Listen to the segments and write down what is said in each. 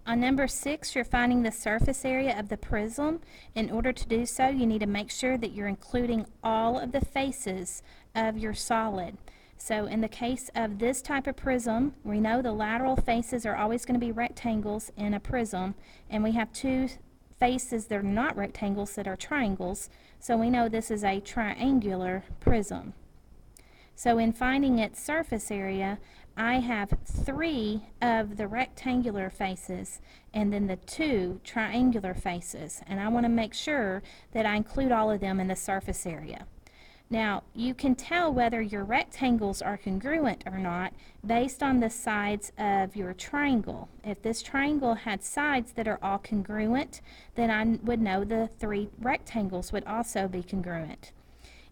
On number 6, you're finding the surface area of the prism. In order to do so, you need to make sure that you're including all of the faces of your solid. So in the case of this type of prism, we know the lateral faces are always going to be rectangles in a prism, and we have two faces that are not rectangles that are triangles, so we know this is a triangular prism. So in finding its surface area, I have 3 of the rectangular faces and then the 2 triangular faces, and I want to make sure that I include all of them in the surface area. Now, you can tell whether your rectangles are congruent or not based on the sides of your triangle. If this triangle had sides that are all congruent, then I would know the 3 rectangles would also be congruent.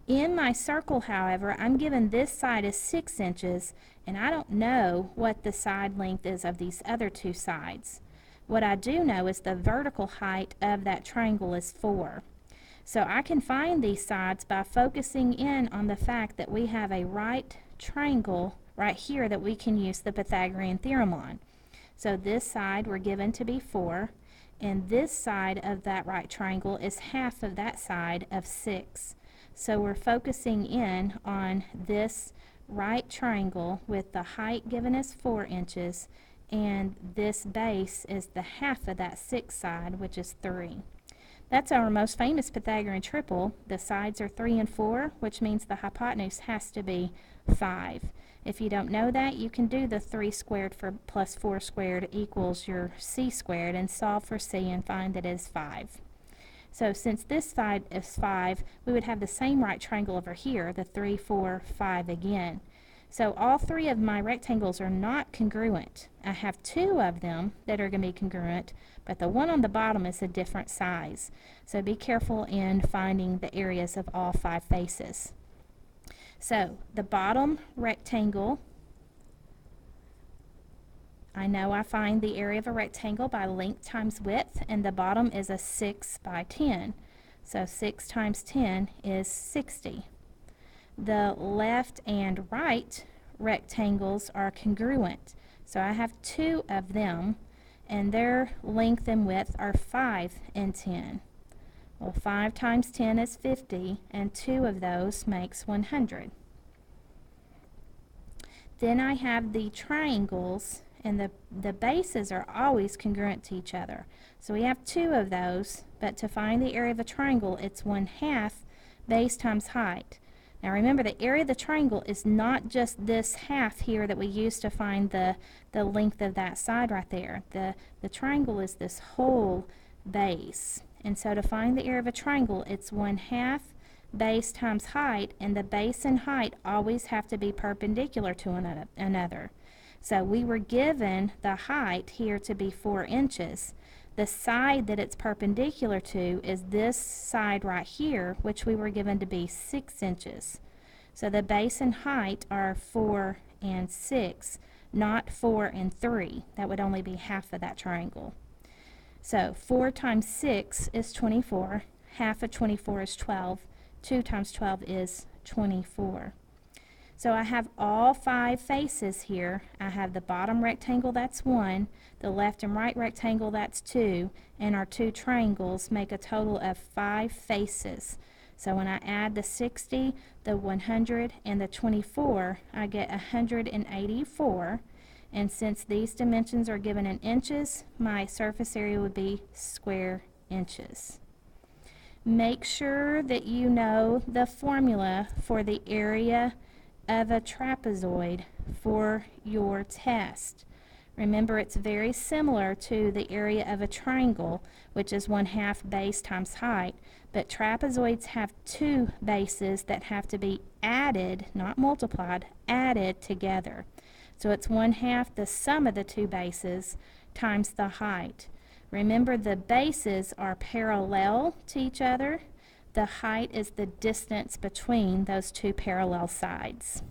In my circle, however, I'm given this side is 6 inches, and I don't know what the side length is of these other 2 sides. What I do know is the vertical height of that triangle is 4. So I can find these sides by focusing in on the fact that we have a right triangle right here that we can use the Pythagorean Theorem on. So this side we're given to be 4, and this side of that right triangle is half of that side of 6. So we're focusing in on this right triangle with the height given as 4 inches, and this base is the half of that 6 side, which is 3. That's our most famous Pythagorean triple. The sides are 3 and 4, which means the hypotenuse has to be 5. If you don't know that, you can do the 3 squared plus 4 squared equals your c squared and solve for c and find that it is 5. So since this side is 5, we would have the same right triangle over here, the 3, 4, 5 again. So all 3 of my rectangles are not congruent. I have 2 of them that are going to be congruent, but the one on the bottom is a different size. So be careful in finding the areas of all 5 faces. So the bottom rectangle, I know I find the area of a rectangle by length times width, and the bottom is a 6 by 10. So 6 times 10 is 60. The left and right rectangles are congruent. So I have 2 of them, and their length and width are 5 and 10. Well, 5 times 10 is 50, and 2 of those makes 100. Then I have the triangles, and the bases are always congruent to each other. So we have 2 of those, but to find the area of a triangle, it's 1/2 base times height. Now remember, the area of the triangle is not just this half here that we use to find the length of that side right there. The triangle is this whole base. And so to find the area of a triangle, it's 1/2 base times height, and the base and height always have to be perpendicular to another. So we were given the height here to be 4 inches. The side that it's perpendicular to is this side right here, which we were given to be 6 inches. So the base and height are 4 and 6, not 4 and 3. That would only be half of that triangle. So 4 times 6 is 24. Half of 24 is 12. 2 times 12 is 24. So I have all 5 faces here. I have the bottom rectangle, that's 1, the left and right rectangle, that's 2, and our 2 triangles make a total of 5 faces. So when I add the 60, the 100, and the 24, I get 184. And since these dimensions are given in inches, my surface area would be square inches. Make sure that you know the formula for the area of a trapezoid for your test. Remember, it's very similar to the area of a triangle, which is 1/2 base times height, but trapezoids have 2 bases that have to be added, not multiplied, added together. So it's 1/2 the sum of the 2 bases times the height. Remember, the bases are parallel to each other. The height is the distance between those 2 parallel sides.